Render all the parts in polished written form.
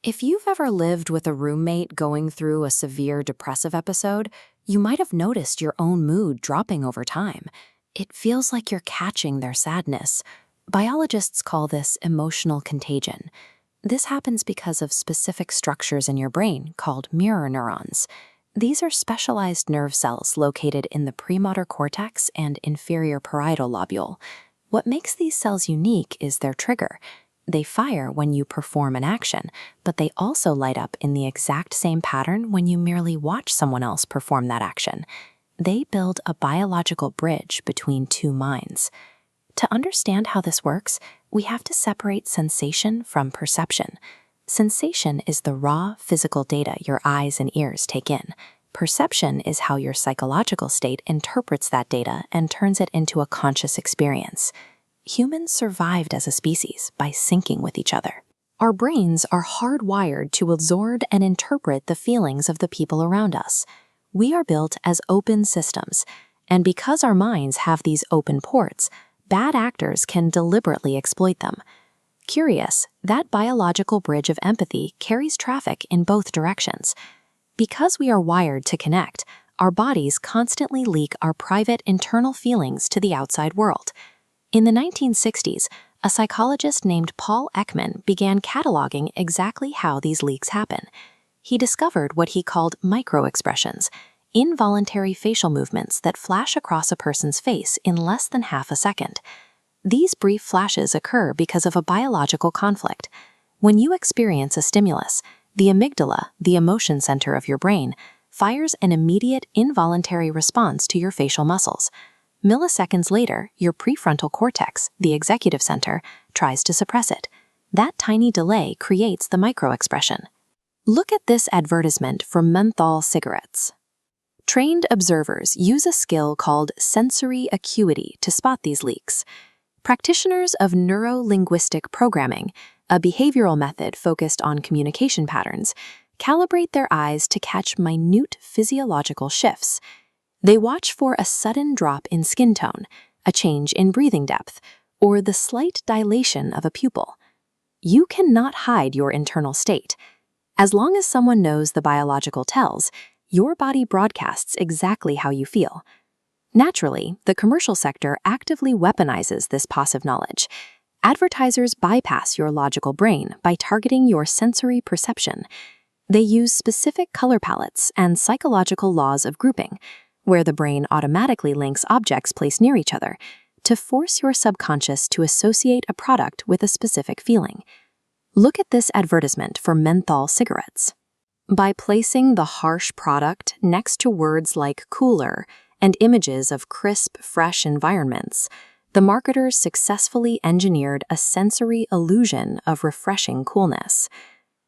If you've ever lived with a roommate going through a severe depressive episode, you might have noticed your own mood dropping over time. It feels like you're catching their sadness. Biologists call this emotional contagion. This happens because of specific structures in your brain called mirror neurons. These are specialized nerve cells located in the premotor cortex and inferior parietal lobule. What makes these cells unique is their trigger. They fire when you perform an action, but they also light up in the exact same pattern when you merely watch someone else perform that action. They build a biological bridge between two minds. To understand how this works, we have to separate sensation from perception. Sensation is the raw physical data your eyes and ears take in. Perception is how your psychological state interprets that data and turns it into a conscious experience. Humans survived as a species by syncing with each other. Our brains are hardwired to absorb and interpret the feelings of the people around us. We are built as open systems, and because our minds have these open ports, bad actors can deliberately exploit them. Curious, that biological bridge of empathy carries traffic in both directions. Because we are wired to connect, our bodies constantly leak our private internal feelings to the outside world. In the 1960s, a psychologist named Paul Ekman began cataloging exactly how these leaks happen. He discovered what he called microexpressions, involuntary facial movements that flash across a person's face in less than half a second. These brief flashes occur because of a biological conflict. When you experience a stimulus, the amygdala, the emotion center of your brain, fires an immediate involuntary response to your facial muscles. Milliseconds later, your prefrontal cortex, the executive center, tries to suppress it. That tiny delay creates the microexpression. Look at this advertisement for menthol cigarettes. Trained observers use a skill called sensory acuity to spot these leaks. Practitioners of neuro-linguistic programming, a behavioral method focused on communication patterns, calibrate their eyes to catch minute physiological shifts. They watch for a sudden drop in skin tone, a change in breathing depth, or the slight dilation of a pupil. You cannot hide your internal state. As long as someone knows the biological tells, your body broadcasts exactly how you feel. Naturally, the commercial sector actively weaponizes this passive knowledge. Advertisers bypass your logical brain by targeting your sensory perception. They use specific color palettes and psychological laws of grouping, where the brain automatically links objects placed near each other, to force your subconscious to associate a product with a specific feeling. Look at this advertisement for menthol cigarettes. By placing the harsh product next to words like cooler and images of crisp, fresh environments, the marketers successfully engineered a sensory illusion of refreshing coolness.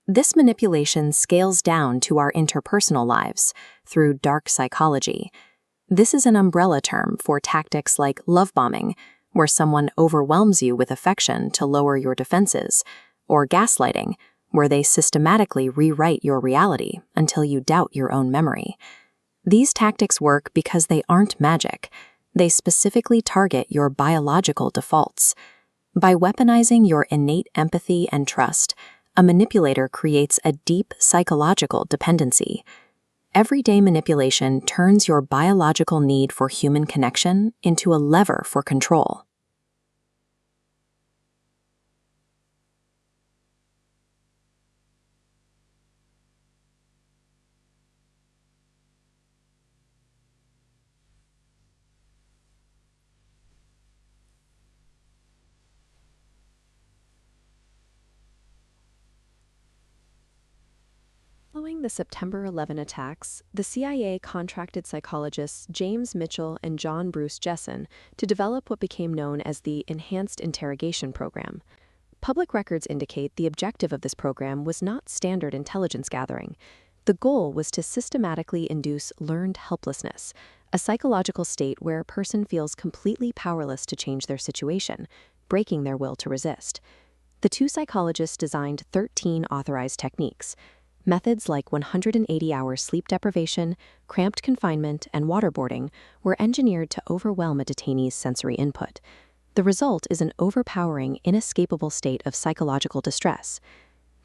This manipulation scales down to our interpersonal lives through dark psychology. This is an umbrella term for tactics like love bombing, where someone overwhelms you with affection to lower your defenses, or gaslighting, where they systematically rewrite your reality until you doubt your own memory. These tactics work because they aren't magic. They specifically target your biological defaults. By weaponizing your innate empathy and trust, a manipulator creates a deep psychological dependency. Everyday manipulation turns your biological need for human connection into a lever for control. Following the September 11 attacks, the CIA contracted psychologists James Mitchell and John Bruce Jessen to develop what became known as the Enhanced Interrogation Program. Public records indicate the objective of this program was not standard intelligence gathering. The goal was to systematically induce learned helplessness, a psychological state where a person feels completely powerless to change their situation, breaking their will to resist. The two psychologists designed 13 authorized techniques. Methods like 180-hour sleep deprivation, cramped confinement, and waterboarding were engineered to overwhelm a detainee's sensory input. The result is an overpowering, inescapable state of psychological distress.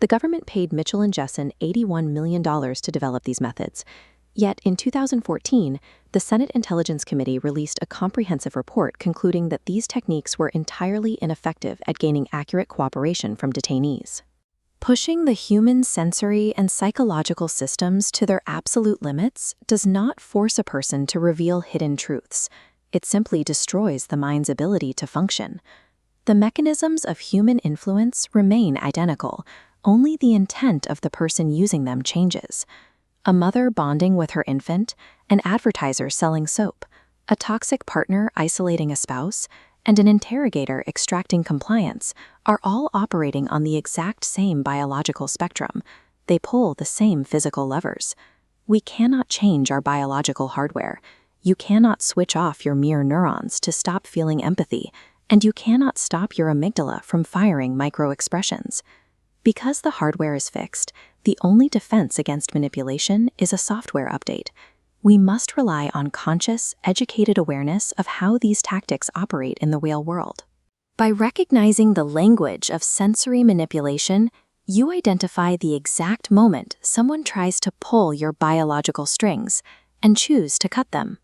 The government paid Mitchell and Jessen $81 million to develop these methods. Yet, in 2014, the Senate Intelligence Committee released a comprehensive report concluding that these techniques were entirely ineffective at gaining accurate cooperation from detainees. Pushing the human sensory and psychological systems to their absolute limits does not force a person to reveal hidden truths. It simply destroys the mind's ability to function. The mechanisms of human influence remain identical, only the intent of the person using them changes. A mother bonding with her infant, an advertiser selling soap, a toxic partner isolating a spouse, and an interrogator extracting compliance are all operating on the exact same biological spectrum. They pull the same physical levers. We cannot change our biological hardware. You cannot switch off your mirror neurons to stop feeling empathy, and you cannot stop your amygdala from firing microexpressions. Because the hardware is fixed, the only defense against manipulation is a software update. We must rely on conscious, educated awareness of how these tactics operate in the real world. By recognizing the language of sensory manipulation, you identify the exact moment someone tries to pull your biological strings and choose to cut them.